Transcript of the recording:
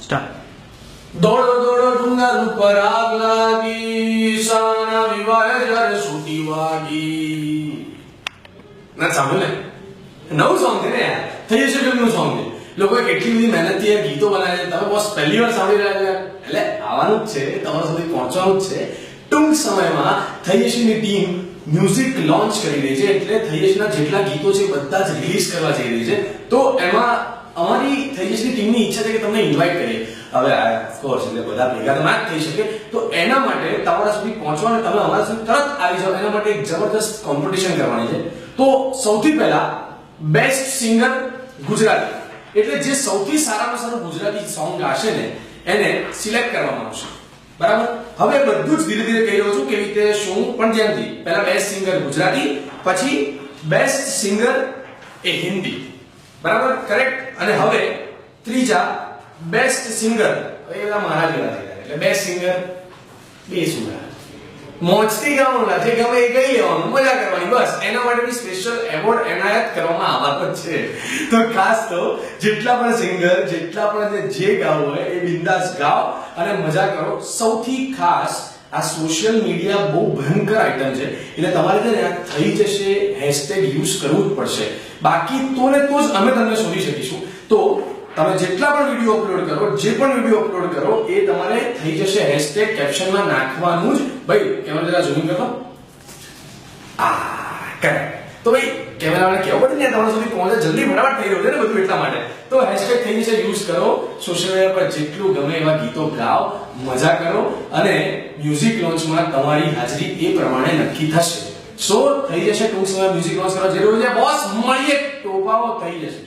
Start. દોડો દોડો ડુંગર ઉપર આગ લાગી, સાના વિવાહે જ્યારે સૂટી વાગી. ના સાંભળ ને, નવું સોંગ છે ને યાર, થઈ જશે ફિલ્મનું સોંગ છે. લોકોએ કેટલી બધી મહેનતથી આ ગીતો બનાવ્યા છે. તમે બોસ પહેલી વાર સાંભળી રહ્યા છો, એટલે આવવાનું જ છે, તમારા સુધી પહોંચવાનું જ છે. ટૂંક સમયમાં થઈ જશેની ટીમ મ્યુઝિક લોન્ચ કરી રહી છે, એટલે થઈ જશેના જેટલા ગીતો છે બધા જ રિલીઝ કરવા જઈ રહી છે. તો એમાં અમારી થઈ જશેની ટીમની ઈચ્છા છે કે તમને ઇન્વાઇટ કરીએ. હવે ઓફ કોર્સ એટલે બધા ભેગા તો ના જ થઈ શકે, તો એના માટે તમારા સુધી પહોંચવા અને તમે અમારા સુધી તરત આવી જાઓ, એના માટે એક જબરદસ્ત કોમ્પિટિશન કરવાની છે. તો સૌથી પહેલા બેસ્ટ સિંગર ગુજરાતી, એટલે જે સૌથી સારામાં સારું ગુજરાતી સોંગ ગાશે ને એને સિલેક્ટ કરવામાં આવશે. બરાબર? હવે બધું જ ધીરે ધીરે કહી રહ્યો છું કેવી રીતે શું, પણ જેમથી પહેલા બેસ્ટ સિંગર ગુજરાતી, પછી બેસ્ટ સિંગર એ હિન્દી. બરાબર? કરેક્ટ. અને હવે ત્રીજા બેસ્ટ સિંગર, એ બધા મારા જેવા છે, એટલે બેસ્ટ સિંગર બે સુરા મોજથી ગાવાનું, જે ગમે એ ગઈ લેવાનું, મજા કરવાની, બસ. એના માટેની સ્પેશિયલ એવોર્ડ એનાયત કરવામાં આવવાનો છે. તો ખાસ તો જેટલા પણ સિંગર, જેટલા પણ જે ગાવું હોય એ બિંદાસ ગાઓ અને મજા કરો. સૌથી ખાસ આ સોશિયલ મીડિયા બહુ ભયંકર આઈટમ છે, એટલે તમારે છે ને થઈ જશે હેશટેગ યુઝ કરવું જ પડશે. બાકી તો ને તો જ અમે તમને શોધી શકીશું. તો તમે જેટલા પણ વિડિયો અપલોડ કરો, જે પણ વિડિયો અપલોડ કરો, એ તમારે થઈ જશે હેશટેગ કેપ્શનમાં નાખવાનું જ. ભાઈ કેમેરા જરા ઝૂમ કરો. કરેક્ટ. તો ભાઈ કેમેરાવાળાને કહેવું પડે ને તમારા સુધી પહોંચે જલ્દી, ફટાફટ થઈ રહ્યું છે ને બધું, એટલા માટે તો હેશટેગ થઈ જશે યુઝ કરો. સોશિયલ મીડિયા પર જેટલું ગમે એવા ગીતો ગાઓ, મજા કરો, અને મ્યુઝિક લોન્ચમાં તમારી હાજરી એ પ્રમાણે નક્કી થશે. સો થઈ જશે ટૂંક સમયમાં મ્યુઝિક લોન્ચ કરવા જઈ રહ્યું છે બોસ. મળીએ, ટોપાઓ થઈ જશે.